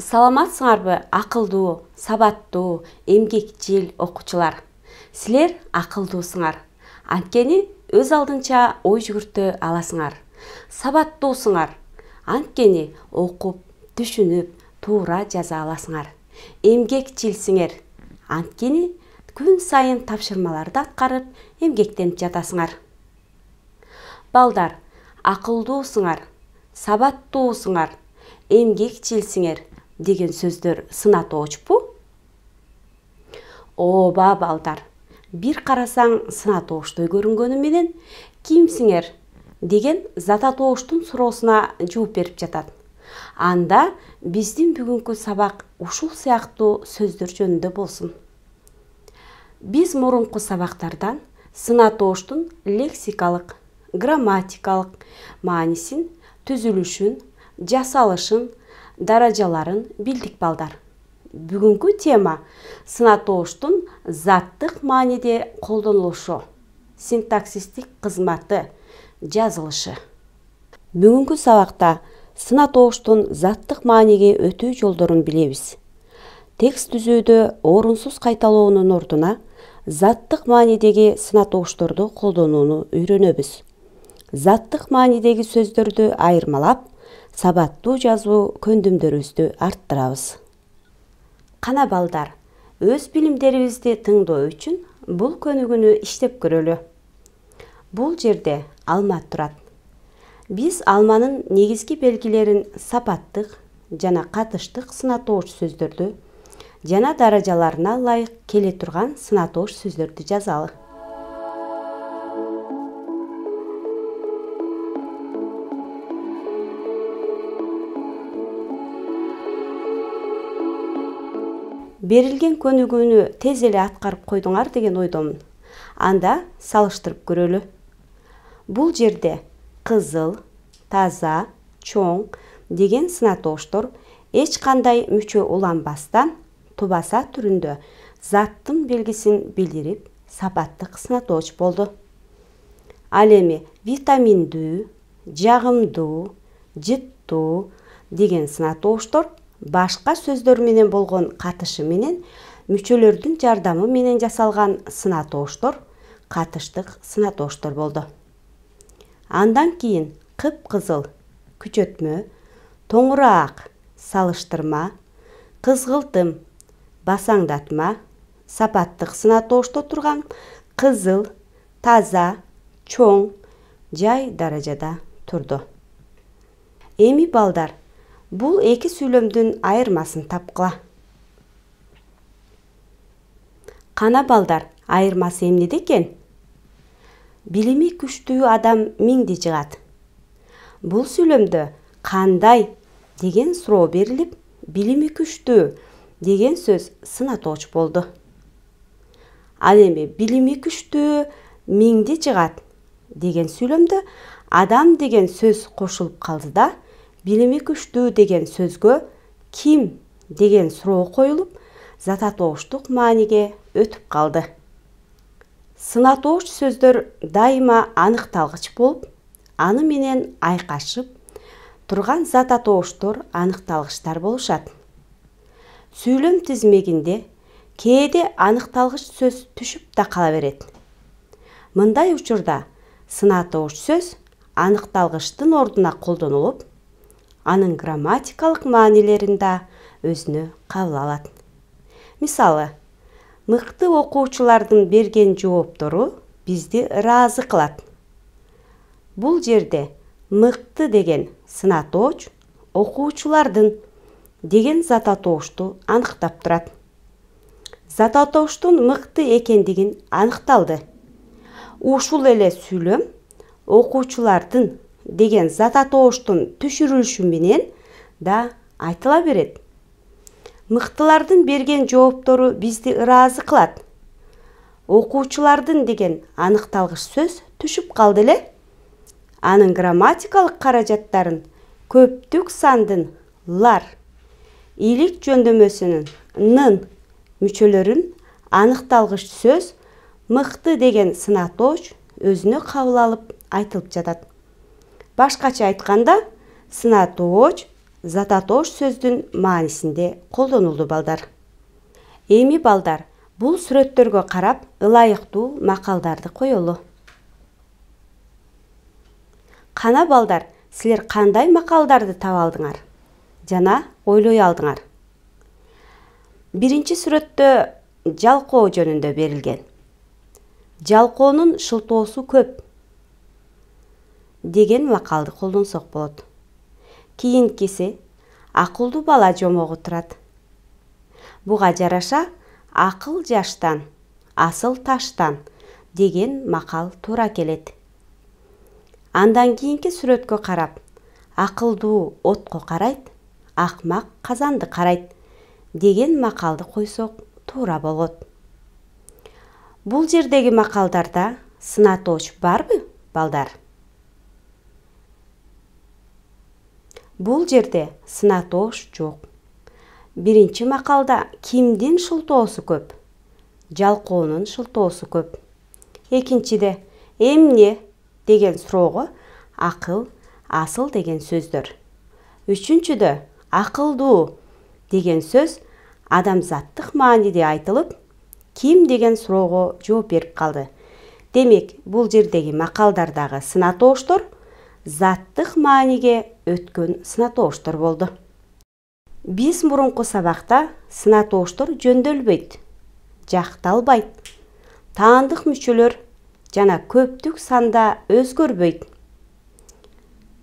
Саламатсыңарбы акылдуу, сабаттуу, эмгекчил окуучулар? Силер акылдуусуңар. Анткени өз алдынча ой жүгүртө аласыңар. Сабаттуусуңар. Анткени окуп, түшүнүп, туура жаза аласыңар. Эмгекчилсиңер. Анткени күн сайын тапшырмаларды аткарып, эмгектенип жатасыңар. Балдар, акылдуусуңар, сабаттуусуңар, эмгекчилсиңер деген сөздөр сынатоочпу? Ооба балдар, бир карасаң сынатоочтой көрүнгөнү менен кимсиңер деген зататооштун суроосуна жооп берип жатат. Анда биздин бүгүнкү сабак ушул сыяктуу сөздөр жөнүндө болсун. Биз мурунку сабактардан сынатооштун лексикалык, грамматикалык маанисин, түзүлүшүн, жасалышын, даражаларын билдик балдар. Бүгүнкү тема сынатооштун заттык мааниде колдонулушу, синтаксистик кызматы, жазылышы. Бүгүнкү сабакта сынатооштун заттык мааниге өтүү жолдорун билебиз. Текст түзүүдө орунсуз кайталоонун ордуна заттык маанидеги сынатоошторду колдонууну үйрөнөбүз. Заттык маанидеги сөздөрдү айырмалап, сабаттуу жазуу көндүмдөрүбүздү арттырабыз. Кана балдар, өз билимдерибизди тыңдоо үчүн бул көнүгүүнү иштеп көрөлү. Бул жерде алма турат. Биз алманын негизги белгилерин сапаттык жана катыштык сынатооч сөздөрдү жана даражаларына ылайык келе турган сынатооч сөздөрдү жазалы. Берилген көнүгүүнү тез эле аткарып койдуңар деген ойдомун. Анда салыштырып көрөлү. Бул жерде кызыл, таза, чоң деген сынатооштор эч кандай мүчө уланбастан тубаса түрүндө заттын белгисин билдирип, сапаттык сынатооч болду. Ал эми витаминдүү, жагымдуу, жыттуу деген сынатооштор башка сөздөр менен болгон катышы менен мүчөлөрдүн жардамы менен жасалган сынатооштор катыштык сынатооштор болду. Андан кийин кыпкызыл, күчөтмө, тоңураак, салыштырма, кызгылтым, басаңдатма, сапаттык сынатоошто турган кызыл, таза, чоң, жай даражада турду. Эми балдар, бул эки сүйлөмдүн айырмасын тапкыла. Кана балдар, айырмасы эмнеде экен? Билими күчтүү адам миңди жыгат. Бул сүйлөмдө кандай деген суроо берилип, билими күчтүү деген сөз сынатооч болду. Ал эми билими күчтүү миңди жыгат деген сүйлөмдө адам деген сөз кошулуп калды да, билими күчтүү деген сөзгө ким деген суроо коюлуп, зататооштук мааниге өтүп калды. Сынатооч сөздөр дайыма аныкталгыч болуп, аны менен айкашып турган зататооштор аныкталгычтар болушат. Сүйлөм тизмегинде кээде аныкталгыч сөз түшүп да кала берет. Мындай учурда сынатооч сөз аныкталгычтын ордуна колдонулуп, анын грамматикалык маанилерин да өзүнө кабыл алат. Мисалы, мыкты окуучулардын берген жооптору бизди ыраазы кылат. Бул жерде мыкты деген сынатооч окуучулардын деген зататоошту аныктап турат. Зататооштун мыкты экендигин аныкталды. Ушул эле сүйлөм окуучулардын деген зататооштун түшүрүлүшү менен да айтыла берет. Мыктылардын берген жооптору бизди ыраазы кылат. Окуучулардын деген аныкталгыч сөз түшүп калды эле. Анын грамматикалык каражаттарын көптүк сандын лар, илик жөндөмөсүнүн нын мүчөлөрүн аныкталгыч сөз мыкты деген сынатооч өзүнө кабыл алып айтылып жатат. Башкача айтканда, сынатооч зататоош сөздүн маанисинде колдонулду балдар. Эми балдар, бул сүрөттөргө карап ылайыктуу макалдарды коелу. Кана балдар, силер кандай макалдарды таба алдыңар жана ойлой алдыңар? Биринчи сүрөттө жалкоо жөнүндө берилген. Жалкоонун шылтоосу көп деген макалды колдонсок болот. Кийинкиси акылдуу бала жомогу турат. Буга жараша акыл жаштан, асыл таштан деген макал туура келет. Андан кийинки сүрөткө карап, акылдуу отко карайт, акмак казанды карайт деген макалды койсок туура болот. Бул жердеги макалдарда сынатооч барбы, балдар? Бул жерде сынатооч жок. Биринчи макалда кимдин шылтоосу көп? Жалкоонун шылтоосу көп. Экинчиде эмне деген суроого акыл, асыл деген сөздөр. Үчүнчүдө акылдуу деген сөз адамзаттык мааниде айтылып, ким деген суроого жооп берип калды. Демек, бул жердеги макалдардагы сынатооштор заттык мааниге өткөн сынатооштор болду. Биз мурунку сабакта сынатооштор жөндөлбөйт, жакталбайт, таандык мүчөлөр жана көптүк санда өзгөрбөйт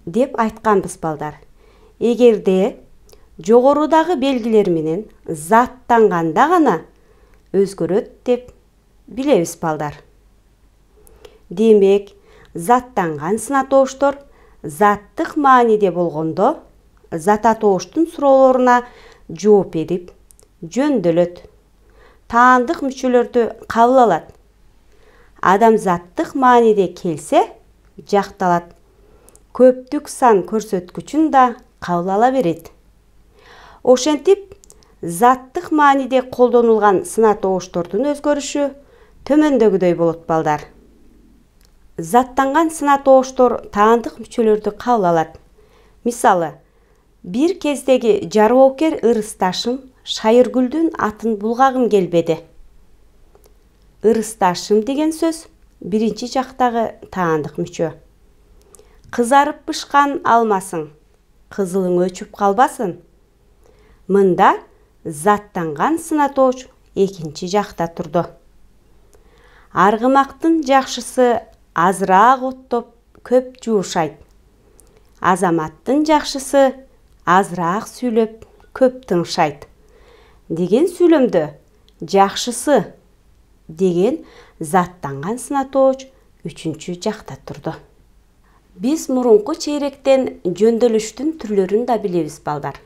деп айтканбыз балдар. Эгерде жогорудагы белгилер менен заттанганда гана өзгөрөт деп билебиз балдар. Демек, заттанган сынатооштор заттык мааниде болгондо зататооштун суроолоруна жооп берип, жөндөлөт, таандык мүчөлөрдү кабыл алат. Адамзаттык мааниде келсе, жакталат. Көптүк сан көрсөткүчүн да кабыл ала берет. Ошентип, заттык мааниде колдонулган сынатооштордун өзгөрүшү төмөндөгүдөй болот балдар. Заттанган сынатооштор таандык мүчөлөрдү кабыл алат. Мисалы, бир кездеги жароокер ырысташым Шайыргүлдүн атын булгагым келбеди. Ырысташым деген сөз биринчи жактагы таандык мүчө. Кызарып бышкан алмасың, кызылың өчүп калбасын. Мында заттанган сынатооч экинчи жакта турду. Аргымактын жакшысы азыраак оттоп көп жуушайт. Азаматтын жакшысы азыраак сүйлөп көп тыңшайт. Деген сүйлөмдө жакшысы деген заттанган сынатооч үчүнчү жакта турду. Биз мурунку чейректен жөндөлүштүн түрлөрүн да билебиз балдар.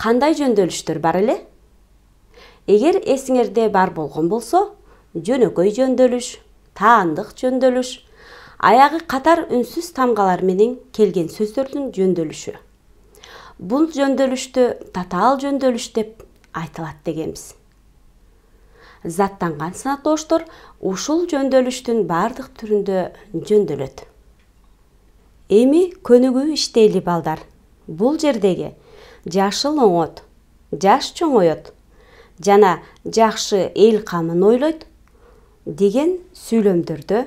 Кандай жөндөлүштөр бар эле? Эгер эсиңерде бар болгон болсо, жөнөкөй жөндөлүш, таандык жөндөлүш, аягы катар үнсүз тамгалар менен келген сөздөрдүн жөндөлүшү. Бул жөндөлүштү татаал жөндөлүш деп айтылат дегенбиз. Заттанган сынатооштор ушул жөндөлүштүн бардык түрүндө жөндөлөт. Эми көнүгүү иштейли балдар. Бул жердеги жашыл оңот, жаш чоңоет жана жакшы эл камын ойлойт деген сүйлөмдөрдө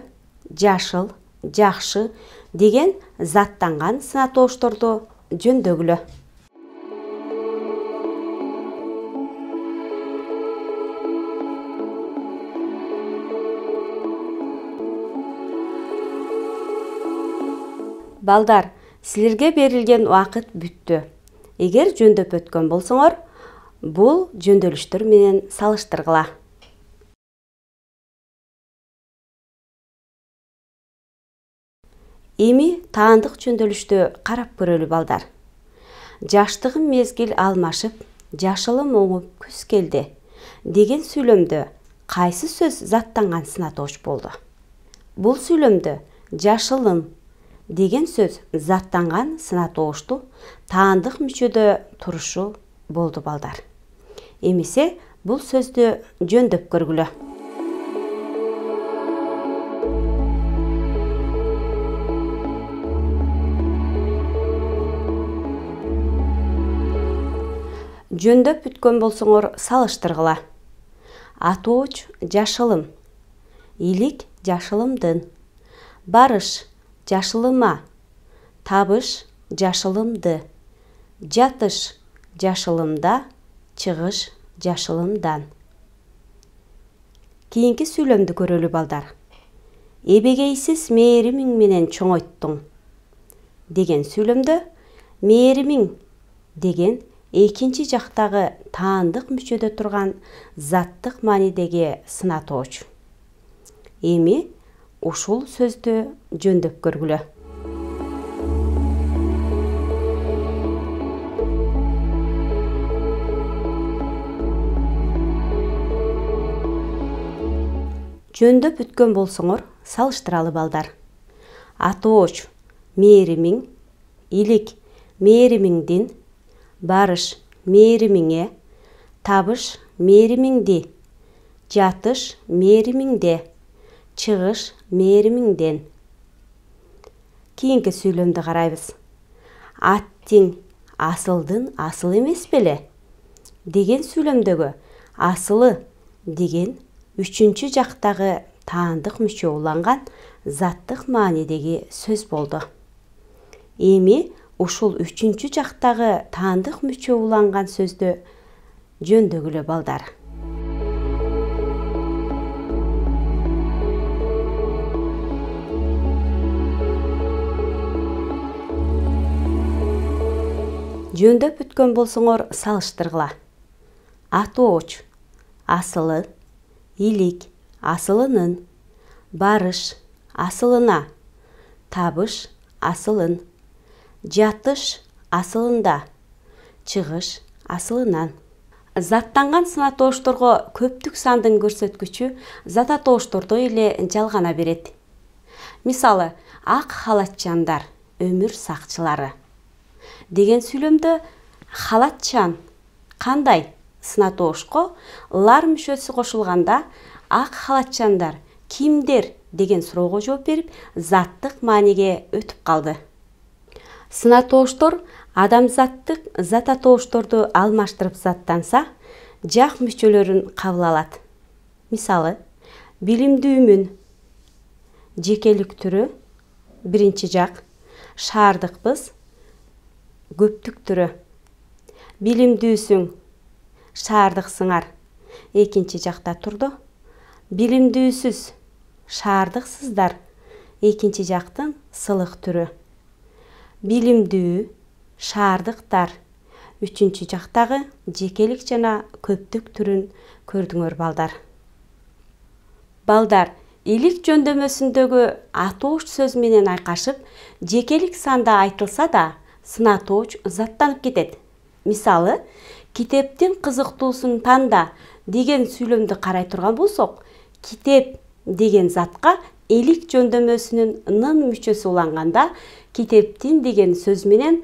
жашыл, жакшы деген заттанган сынатоошторду жөндөгүлө. Балдар, силерге берилген убакыт бүттү. Эгер жөндөп өткөн болсоңор, бул жөндөлүштөр менен салыштыргыла. Эми таандык жөндөлүштү карап көрөлү балдар. Жаштыгым мезгил алмашып, жашылым оңуп күз келди деген сүйлөмдө кайсы сөз заттанган сынатооч болду? Бул сүйлөмдө жашылым деген сөз заттанган сынатоошту таандык мүчөдө турушу болду балдар. Эмесе бул сөздү жөндөп көргүлө. Жөндөп бүткөн болсоңор салыштыргыла. Атооч жашылым. Илик жашылымдын. Барыш жашылыма. Табыш жашылымды. Жатыш жашылымда. Чыгыш жашылымдан. Кийинки сүйлөмдү көрөлү балдар. Эбегейсиз мээримиң менен чоңойттуң деген сүйлөмдө мээримиң деген экинчи жактагы таандык мүчөдө турган заттык маанидеги сынатооч. Эми ушул сөздү жөндөп көргүлө. Жөндөп бүткөн болсоңор салыштыралы балдар. Атооч мээримиң, илик мээримиңдин, барыш мээримиңе, табыш мээримиңди, жатыш мээримиңде, чыгыш мээримиңден. Кийинки сүйлөмдү карайбыз. Аттиң асылдын асыл эмес беле? Деген сүйлөмдөгү асылы деген үчүнчү жактагы таандык мүчө уланган заттык маанидеги сөз болду. Эми ушул үчүнчү жактагы таандык мүчө уланган сөздү жөндөгүлө балдар. Жөндөп бүткөн болсоңор салыштыргыла. Атооч асылы, илик асылынын, барыш асылына, табыш асылын, жатыш асылында, чыгыш асылынан. Заттанган сынатоошторго көптүк сандын көрсөткүчү зататооштордой эле жалгана берет. Мисалы, ак халатчандар өмүр сакчылары деген сүйлөмдө халатчан кандай сынатоошко лар мүчөсү кошулганда ак халатчандар кимдер деген суроого жооп берип, заттык мааниге өтүп калды. Сынатооштор адамзаттык зататоошторду алмаштырып заттанса, жак мүчөлөрүн кабыл алат. Мисалы, билимдүүмүн жекелик түрү биринчи жак, шаардыкпыз көптүк түрү. Билимдүүсүң шаардыксыңар экинчи жакта турду. Билимдүүсүз шаардыксыздар экинчи жактын сылык түрү. Билимдүү шаардыктар үчүнчү жактагы жекелик жана көптүк түрүн көрдүңөр балдар. Балдар, илик жөндөмөсүндөгү атооч сөз менен айкашып, жекелик санда айтылса да, сынатооч заттанып кетет. Мисалы, китептин кызыктуусун танда деген сүйлөмдү карай турган болсок, китеп деген затка илик жөндөмөсүнүн нын мүчөсү уланганда, китептин деген сөз менен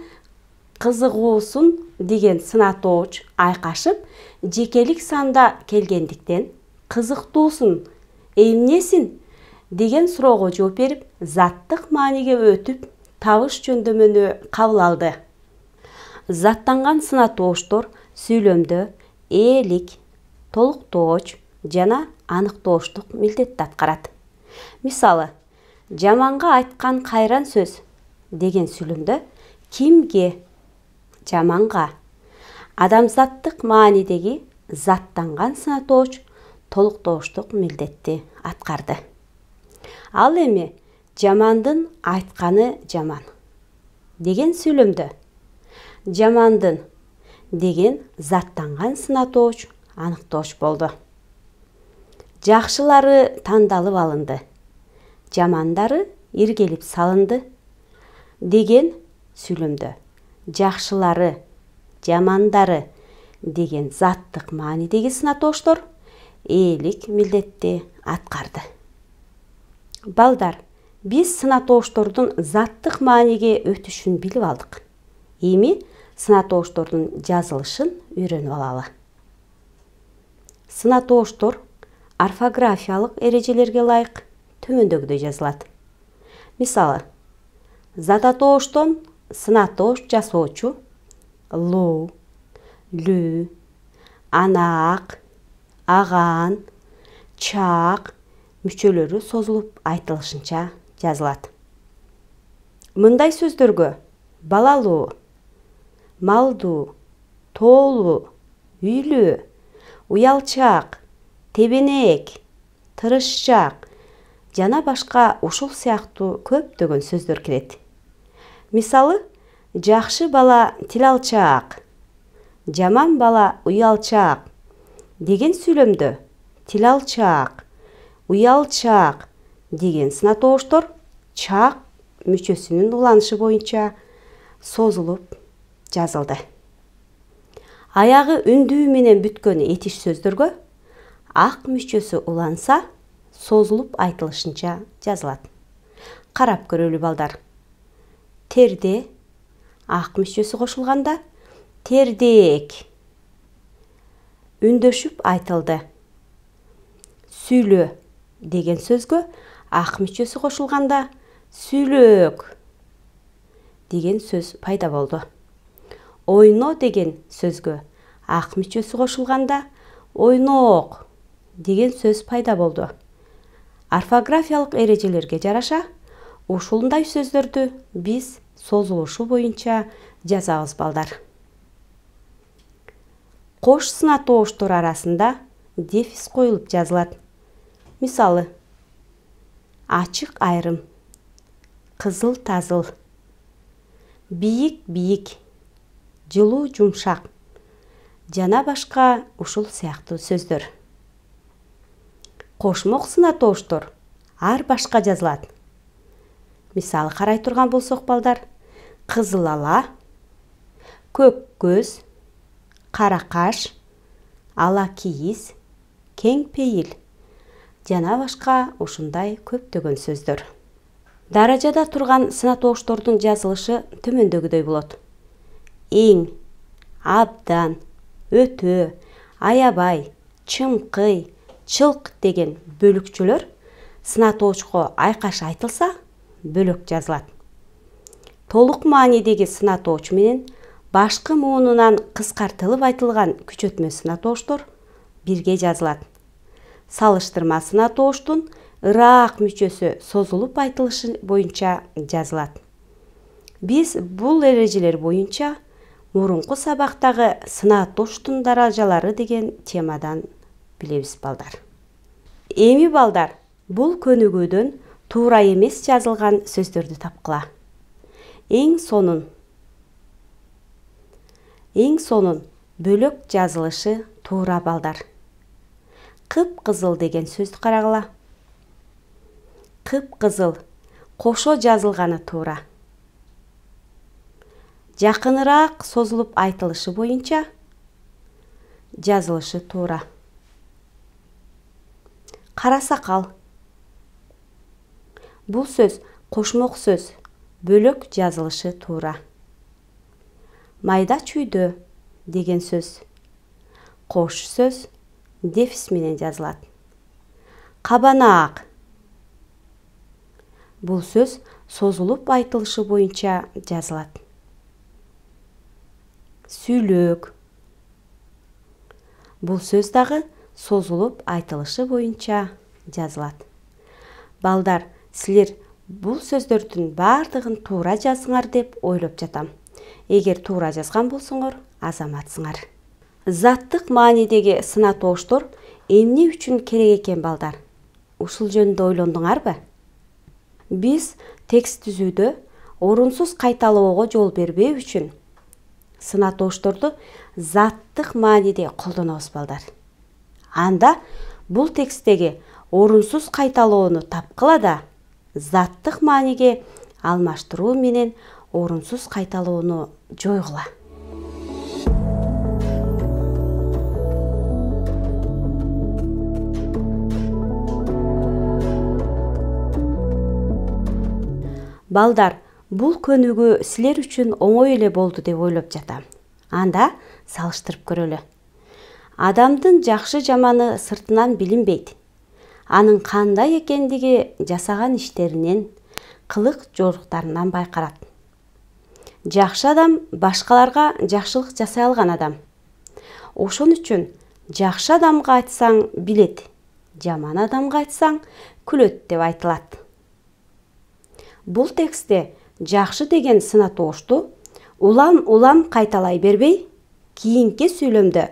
кызыгуусун деген сынатооч айкашып, жекелик санда келгендиктен кызыктуусун, эмнесин деген суроого жооп берип, заттык мааниге өтүп, табыш жөндөмөнү кабыл алды. Заттанган сынатооштор сүйлөмдө ээлик, толуктооч жана аныктооштук милдетти аткарат. Мисалы, жаманга айткан кайран сөз деген сүйлөмдө кимге? Жаманга. Адамзаттык маанидеги заттанган сынатооч толуктооштук милдетти аткарды. Ал эми жамандын айтканы жаман деген сүйлөмдө жамандын деген заттанган сынатооч аныктооч болду. Жакшылары тандалып алынды, жамандары иргелип салынды деген сүйлөмдө жакшылары, жамандары деген заттык маанидеги сынатооштор ээлик милдетти аткарды. Балдар, биз сынатооштордун заттык мааниге өтүшүн билип алдык. Эми сынатооштордун жазылышын үйрөнүп алалы. Сынатооштор орфографиялык эрежелерге ылайык төмөндөгүдөй жазылат. Мисалы, зататооштон сынатоош жасоочу луу, лүү, анаак, агаан, чаак мүчөлөрү созулуп айтылышынча жазылат. Мындай сөздөргө балалуу, малдуу, тоолуу, үйлүү, уялчаак, тебенек, тырышчаак жана башка ушул сыяктуу көптөгөн сөздөр кирет. Мисалы, жакшы бала тил алчаак, жаман бала уялчаак деген сүйлөмдө тил алчаак, уялчаак деген сына тооштор чаак мүчөсүнүн уланышы боюнча созулуп жазылды. Аягы үндүү менен бүткөн этиш сөздөргө ак мүчөсү уланса созулуп айтылышынча жазылат. Карап көрөлү балдар. Терде ак мүчөсү кошулганда тердек үндөшүп айтылды. Сүйлө деген сөзгө ак мүчөсү кошулганда сүйлөк деген сөз пайда болду. Ойно деген сөзгө ак мүчөсү кошулганда ойнок деген сөз пайда болду. Орфографиялык эрежелерге жараша ушундай сөздөрдү биз созулушу боюнча жазабыз балдар. Кош сына тооштор арасында дефис коюлуп жазылат. Мисалы, ачык айрым, кызыл тазыл, бийик бийик, жылуу жумшак жана башка ушул сыяктуу сөздөр. Кошмок сына тооштор ар башка жазылат. Мисалы карай турган болсок балдар, кызыл ала, көк көз, кара каш, ала кийиз, кең пейил жана башка ушундай көптөгөн сөздөр. Даражада турган сына тооштордун жазылышы төмөндөгүдөй болот. Эң, абдан, өтө, аябай, чымкый, чылк деген бөлүкчөлөр сына тоочко айкаш айтылса бөлөк жазылат. Толук маанидеги сына тооч менен башкы муунунан кыскартылып айтылган күчөтмө сына тооштор бирге жазылат. Салыштырма сына тооштун ыраак мүчөсү созулуп айтылышы боюнча жазылат. Биз бул эрежелер боюнча мурунку сабактагы сына тооштун даражалары деген темадан билебиз балдар. Эми балдар, бул көнүгүүдөн туура эмес жазылган сөздөрдү тапкыла. Эң сонун бөлөк жазылышы туура балдар. Кып-кызыл деген сөздү карагыла. Кып-кызыл кошо жазылганы туура. Жакыныраак созулуп айтылышы боюнча жазылышы туура. Кара сакал. Бул сөз кошмок сөз, бөлөк жазылышы туура. Майда чүйдө деген сөз кош сөз дефис менен жазылат. Кабанаак. Бул сөз созулуп айтылышы боюнча жазылат. Сүйлөк. Бул сөз дагы созулуп айтылышы боюнча жазылат. Балдар, силер бул сөздөрдүн баардыгын туура жазсыңар деп ойлоп жатам. Эгер туура жазган болсоңор, азаматсыңар. Заттык маанидеги сына тооштор эмне үчүн керек экен балдар? Ушул жөнүндө ойлондуңарбы? Биз текст түзүүдө орунсуз кайталоого жол бербөө үчүн сына тоошторду заттык мааниде колдонобуз балдар. Анда бул тексттеги орунсуз кайталоону тапкыла да заттык мааниге алмаштыруу менен орунсуз кайталоону жойгула. Балдар, бул көнүгүү силер үчүн оңой эле болду деп ойлоп жатам. Анда салыштырып көрөлү. Адамдын жакшы жаманы сыртынан билинбейт. Анын кандай экендиги жасаган иштеринен, кылык жоруктарынан байкалат. Жакшы адам башкаларга жакшылык жасай алган адам. Ошон үчүн жакшы адамга айтсаң билет, жаман адамга айтсаң күлөт деп айтылат. Бул текстте жакшы деген сынатоошту улам кайталай бербей, кийинки сүйлөмдө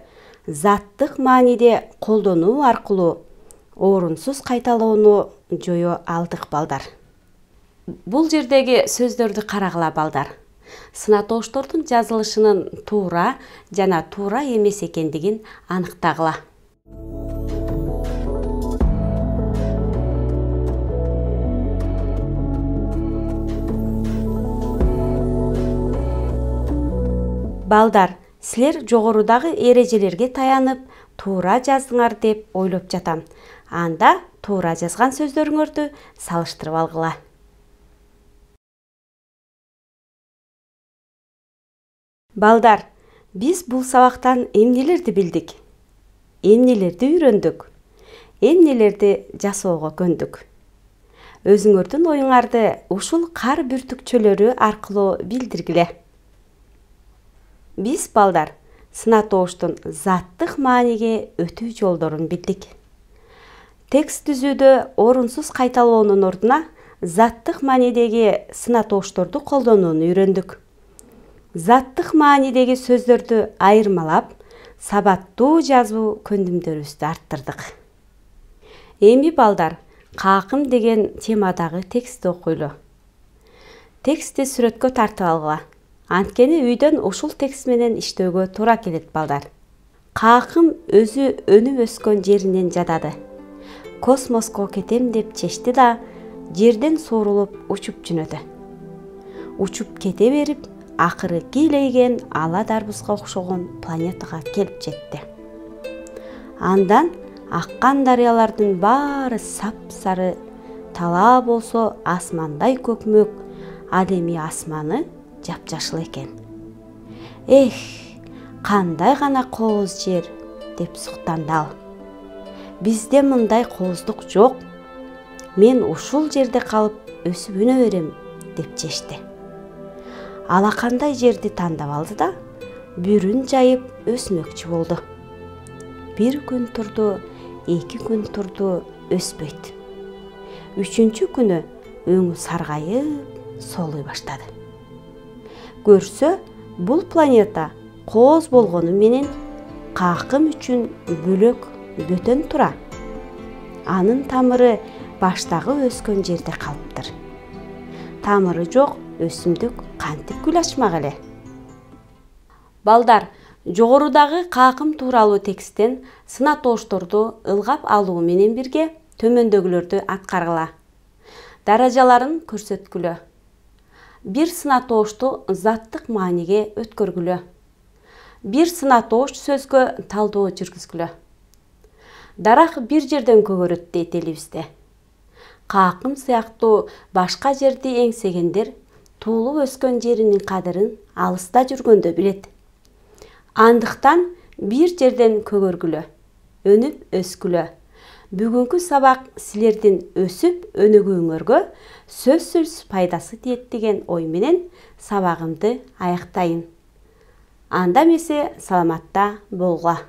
заттык мааниде колдонуу аркылуу орунсуз кайталоону жое алдык балдар. Бул жердеги сөздөрдү карагыла балдар. Сынатооштордун жазылышынын туура жана туура эмес экендигин аныктагыла. Балдар, силер жогорудагы эрежелерге таянып, туура жаздыңар деп ойлоп жатам. Анда туура жазган сөздөрүңөрдү салыштырып алгыла. Балдар, биз бул сабактан эмнелерди билдик? Эмнелерди үйрөндүк? Эмнелерди жасоого көндүк? Өзүңөрдүн оюңарды ушул кар бүртүкчөлөрү аркылуу билдиргиле. Биз балдар сынатооштун заттык мааниге өтүү жолдорун билдик. Текст түзүүдө орунсуз кайталоонун ордуна заттык маанидеги сынатоошторду колдонууну үйрөндүк. Заттык маанидеги сөздөрдү айырмалап, сабаттуу жазуу көндүмдөрүбүздү арттырдык. Эми балдар, какым деген темадагы текстти окуйлу. Текстти сүрөткө тартып алгыла. Анткени үйдөн ушул текст менен иштөөгө туура келет балдар. Какым өзү өнүп өскөн жеринен жадады. Космоско кетем деп чечти да, жерден суурулуп учуп жөнөдү. Учуп кете берип, акыры кийлейген ала дарбузга окшогон планетага келип жетти. Андан аккан дарыялардын баары сап-сары, талаа болсо асмандай көкмөк, ал эми асманы жапжашыл экен. Эх, кандай гана кооз жер, деп суктанды ал. Бизде мындай кооздук жок. Мен ушул жерде калып өсүп өнө берем, деп чечти. Алакандай жерди тандап алды да, бүрүн жайып өсмөкчү болду. Бир күн турду, 2 күн турду, өспөйт. 3-чү күнү өңү саргайып, солуй баштады. Көрсө, бул планета кооз болгону менен какым үчүн бөлөк бөтөн тура. Анын тамыры баштагы өскөн жерде калыптыр. Тамыры жок өсүмдүк кантип гүл ачмак эле? Балдар, жогорудагы какым тууралуу тексттен сынатоошторду ылгап алуу менен бирге төмөндөгүлөрдү аткаргыла. Даражаларын көрсөткүлө. Бир сынатоошту заттык мааниге өткөргүлө. Бир сынатоош сөзгө талдоо жүргүзгүлө. Дарак бир жерден көгөрөт дейт элибизде. Какым сыяктуу башка жерди эңсегендер туулуп өскөн жеринин кадырын алыста жүргөндө билет. Андыктан бир жерден көгөргүлө, өнүп өскүлө. Бүгүнкү сабак силердин өсүп өнүгүүңөргө сөзсүз пайдасы тиет деген ой менен сабагымды аяктайын. Анда эмесе саламатта болгула.